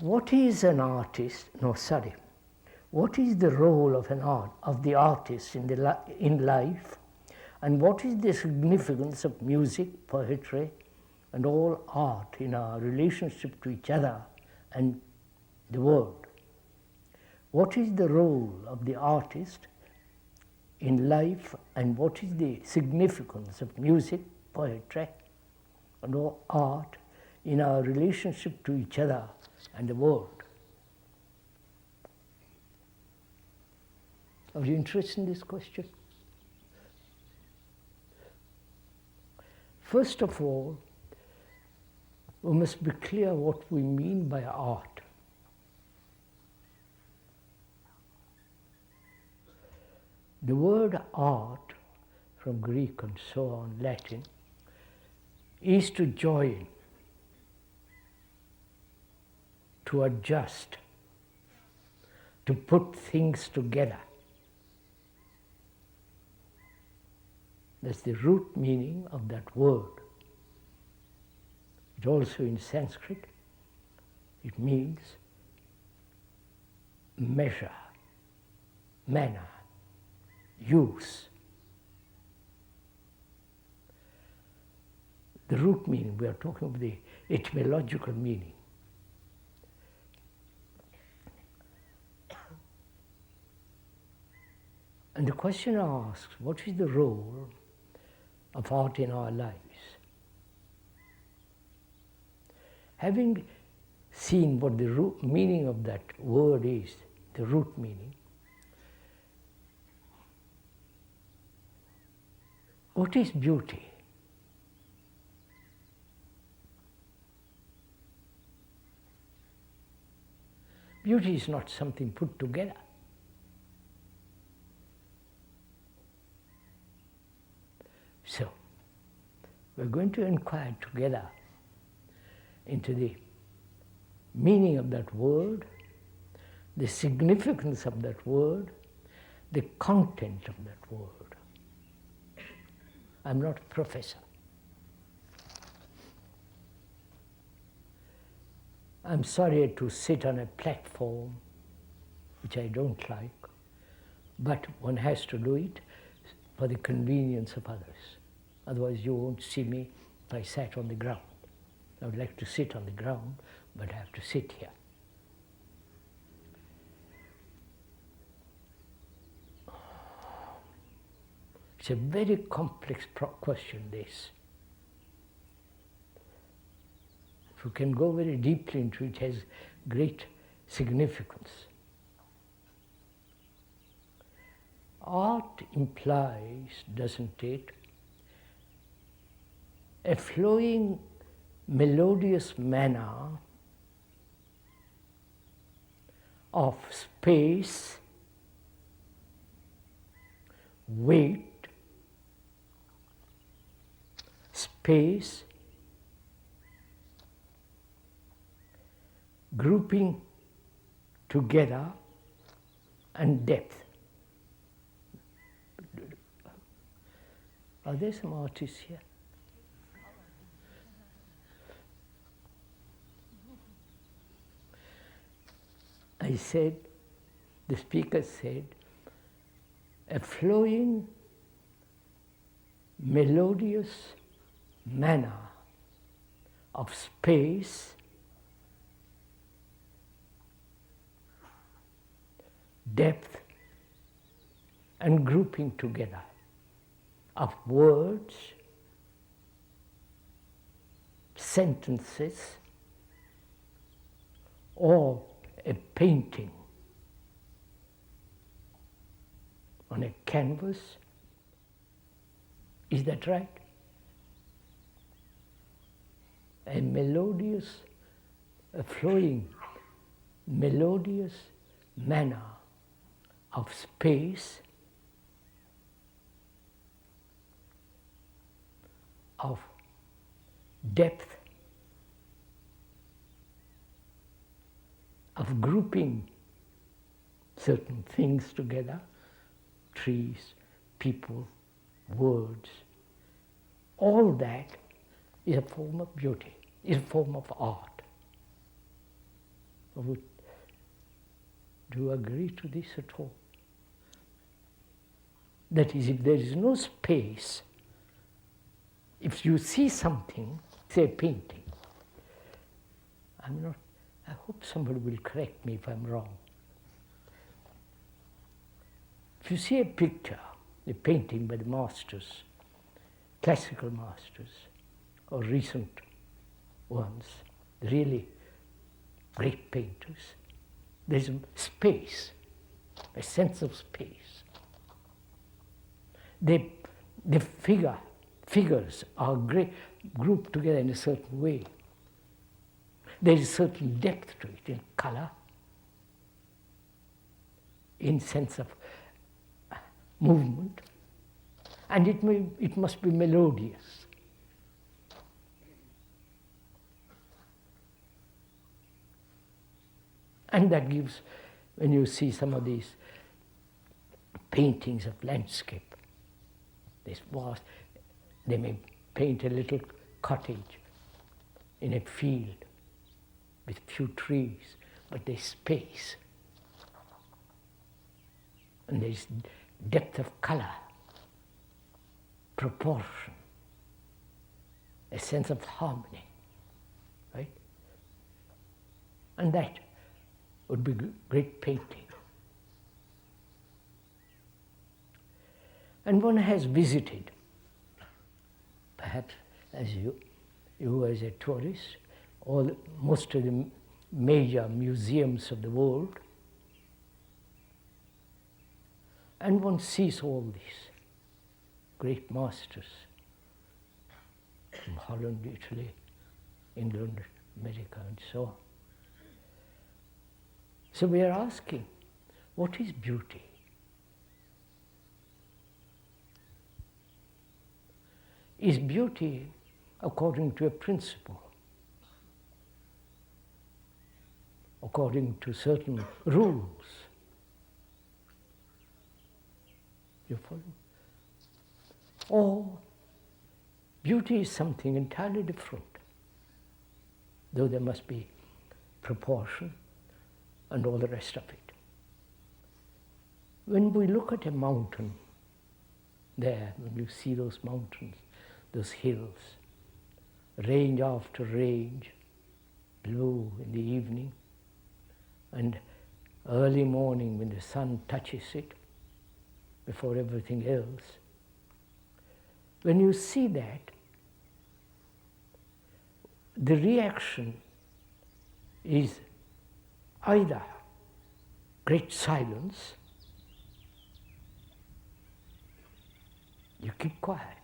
What is an artist? No, sorry. What is the role of the artist in life, and what is the significance of music, poetry, and all art in our relationship to each other and the world? What is the role of the artist in life, and what is the significance of music, poetry, and all art in our relationship to each other and the world? Are you interested in this question? First of all, we must be clear what we mean by art. The word art, from Greek and so on, Latin, is to join, to adjust, to put things together. That's the root meaning of that word. It also in Sanskrit, it means measure, manner, use. The root meaning, we are talking of the etymological meaning. And the question asks, what is the role of art in our lives? Having seen what the root meaning of that word is, the root meaning, what is beauty? Beauty is not something put together. So, we're going to inquire together into the meaning of that word, the significance of that word, the content of that word. I'm not a professor. I'm sorry to sit on a platform, which I don't like, but one has to do it for the convenience of others. Otherwise you won't see me if I sat on the ground. I would like to sit on the ground, but I have to sit here. It's a very complex question, this. If you can go very deeply into it, it has great significance. Art implies, doesn't it, a flowing, melodious manner of space, weight, space, grouping together, and depth. Are there some artists here? I said, the speaker said, a flowing, melodious manner of space, depth, and grouping together of words, sentences, or a painting on a canvas. Is that right? A melodious, a flowing, melodious manner of space, of depth, of grouping certain things together, trees, people, words. All that is a form of beauty, is a form of art. Do you agree to this at all? That is, if there is no space, if you see something, say a painting, I hope somebody will correct me if I'm wrong. If you see a picture, a painting by the masters, classical masters, or recent ones, really great painters, there's a space, a sense of space. The figures are grouped together in a certain way. There is a certain depth to it in color, in sense of movement, and it must be melodious. And that gives, when you see some of these paintings of landscape, they may paint a little cottage in a field with few trees, but there's space. And there's depth of color, proportion, a sense of harmony, right? And that would be great painting. And one has visited, perhaps as you as a tourist, most of the major museums of the world, and one sees all these great masters from Holland, Italy, England, America, and so on. So we are asking, what is beauty? Is beauty according to a principle, according to certain rules? You follow? Or beauty is something entirely different, though there must be proportion and all the rest of it. When we look at a mountain there, when you see those mountains, those hills, range after range, blue in the evening, and early morning when the sun touches it, before everything else, when you see that, the reaction is either great silence, you keep quiet.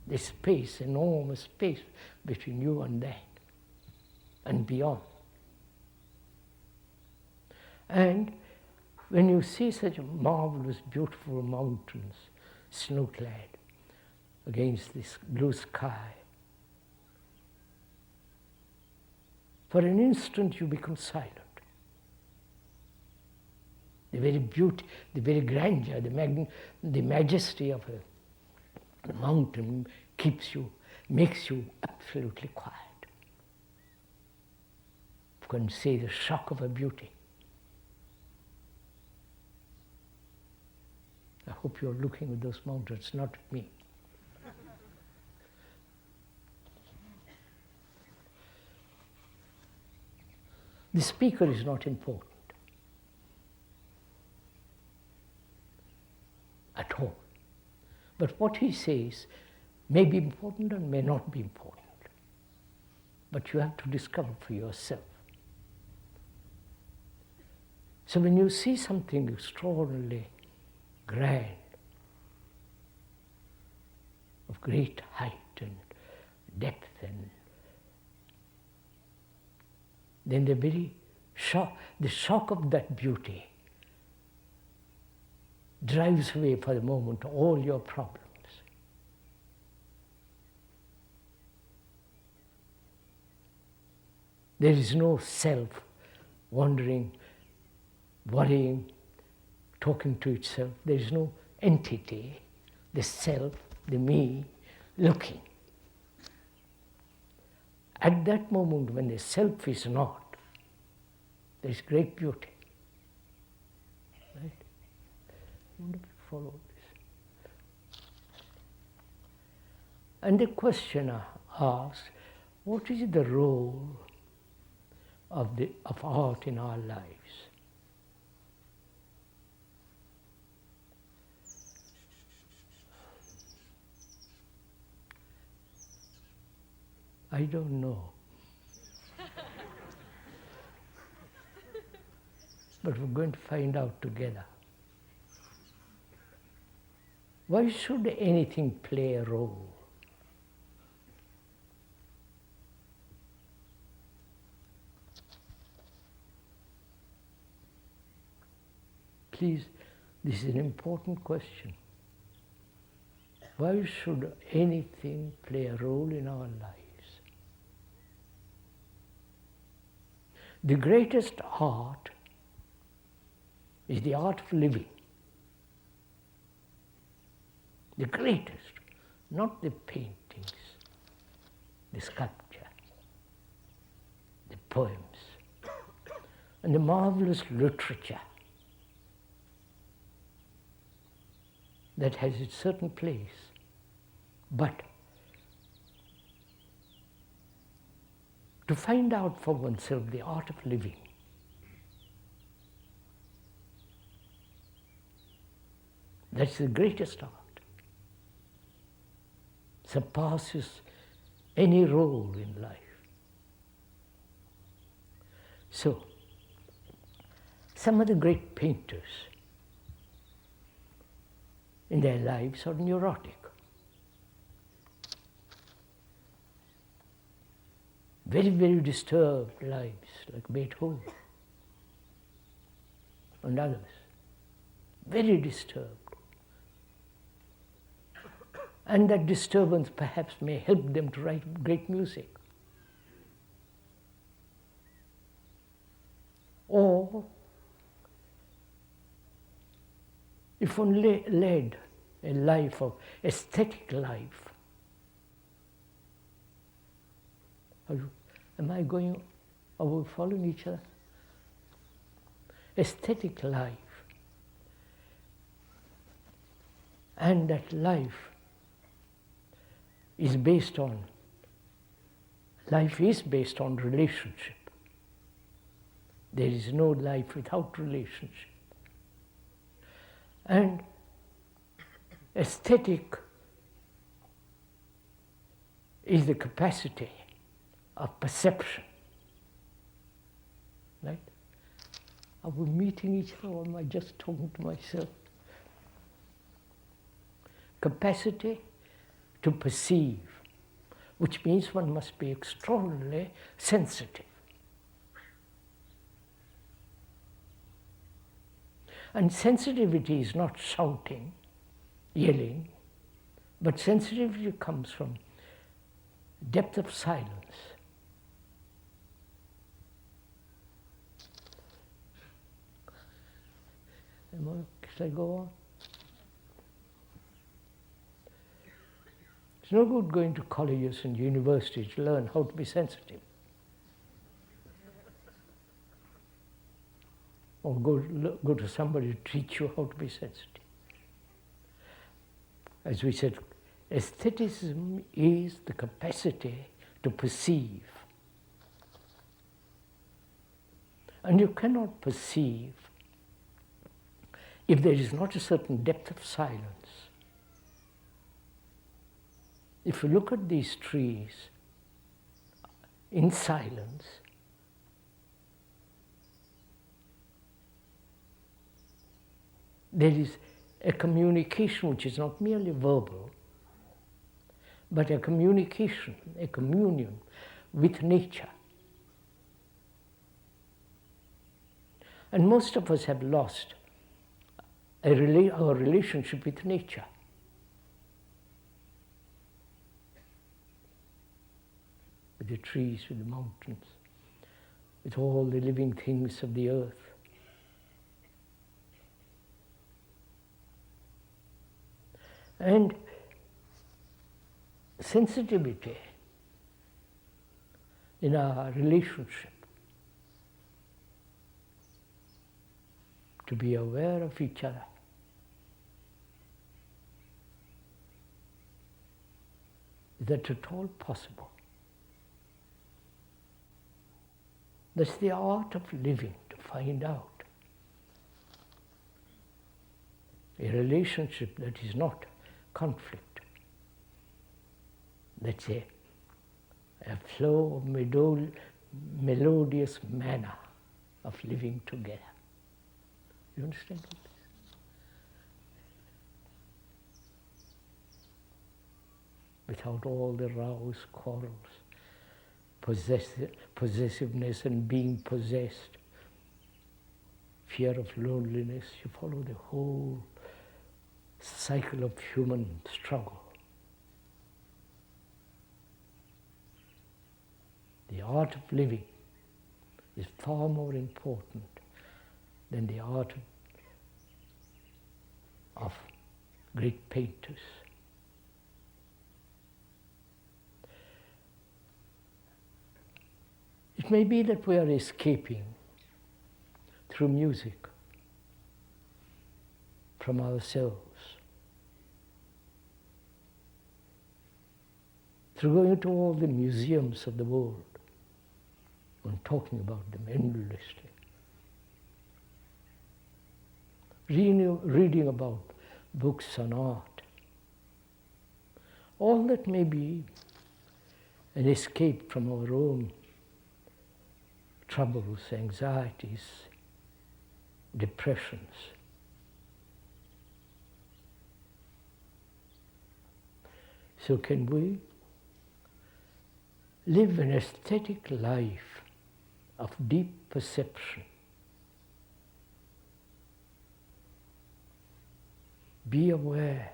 There's space, enormous space between you and that, and beyond. And when you see such marvelous, beautiful mountains, snow-clad, against this blue sky, for an instant you become silent. The very beauty, the very grandeur, the majesty of a mountain makes you absolutely quiet. You can say the shock of a beauty. I hope you're looking at those mountains, not at me. The speaker is not important at all. But what he says may be important and may not be important. But you have to discover for yourself. So when you see something extraordinarily grand, of great height and depth, and then the shock of that beauty drives away for the moment all your problems. There is no self wandering, worrying, talking to itself. There is no entity, the self, the me, looking. At that moment when the self is not, there is great beauty. Right? I wonder if you follow this. And the questioner asks, what is the role of art in our lives? I don't know. But we're going to find out together. Why should anything play a role? Please, this is an important question. Why should anything play a role in our lives? The greatest art is the art of living. The greatest, not the paintings, the sculpture, the poems, and the marvelous literature that has its certain place. But to find out for oneself the art of living, that's the greatest art. Surpasses any role in life. So, some of the great painters in their lives are neurotic. Very, very disturbed lives, like Beethoven and others. Very disturbed. And that disturbance perhaps may help them to write great music. Or if one led a life of aesthetic life, am I going, are we following each other? Aesthetic life. And that life is based on relationship. There is no life without relationship. And aesthetic is the capacity of perception. Right? Are we meeting each other, or am I just talking to myself? Capacity to perceive, which means one must be extraordinarily sensitive. And sensitivity is not shouting, yelling, but sensitivity comes from depth of silence. Should I go on? It's no good going to colleges and universities to learn how to be sensitive. Or go to somebody to teach you how to be sensitive. As we said, aestheticism is the capacity to perceive. And you cannot perceive if there is not a certain depth of silence. If you look at these trees in silence, there is a communication which is not merely verbal, but a communication, a communion with nature. And most of us have lost our relationship with nature. With the trees, with the mountains, with all the living things of the earth. And sensitivity in our relationship, to be aware of each other. Is that at all possible? That's the art of living, to find out a relationship that is not conflict. That's a flow of melodious manner of living together. You understand what this is? Without all the rows, quarrels, possessiveness and being possessed, fear of loneliness. You follow the whole cycle of human struggle. The art of living is far more important than the art of great painters. It may be that we are escaping through music from ourselves, through going to all the museums of the world and talking about them endlessly, reading about books on art. All that may be an escape from our own troubles, anxieties, depressions. So can we live an aesthetic life of deep perception? Be aware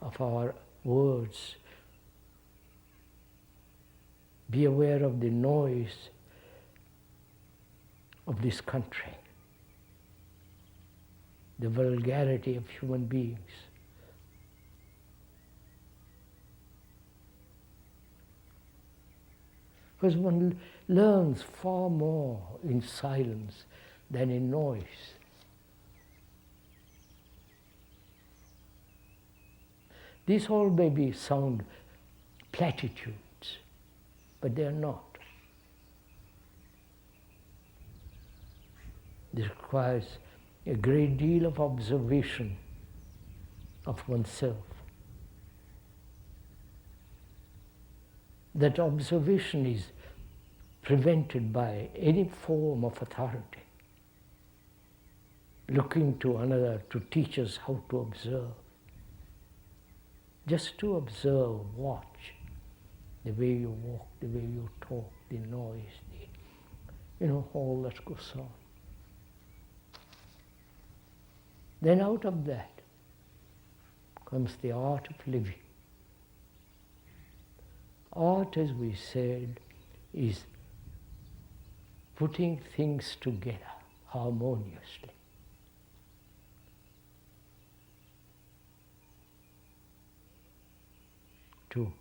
of our words. Be aware of the noise of this country, the vulgarity of human beings. Because one learns far more in silence than in noise. These all maybe sound platitudes, but they are not. This requires a great deal of observation of oneself. That observation is prevented by any form of authority, looking to another to teach us how to observe. Just to observe, watch the way you walk, the way you talk, the noise, all that goes on. Then out of that comes the art of living. Art, as we said, is putting things together harmoniously. To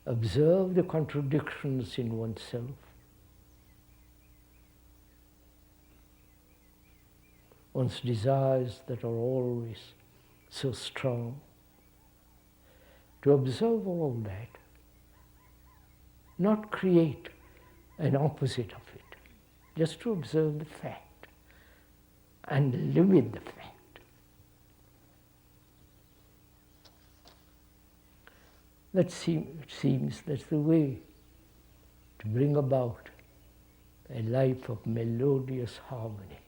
observe the contradictions in oneself, one's desires that are always so strong, to observe all that, not create an opposite of it, just to observe the fact and live with the fact. That seems that's the way to bring about a life of melodious harmony.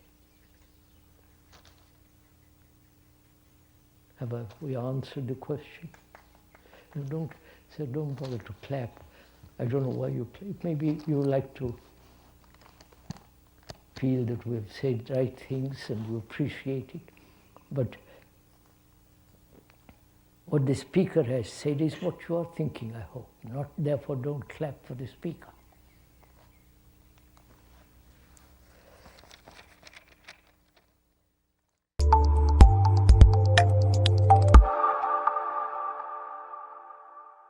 Have we answered the question? Don't bother to clap. I don't know why you clap. Maybe you like to feel that we've said right things and you appreciate it. But what the speaker has said is what you are thinking, I hope. Not therefore don't clap for the speaker.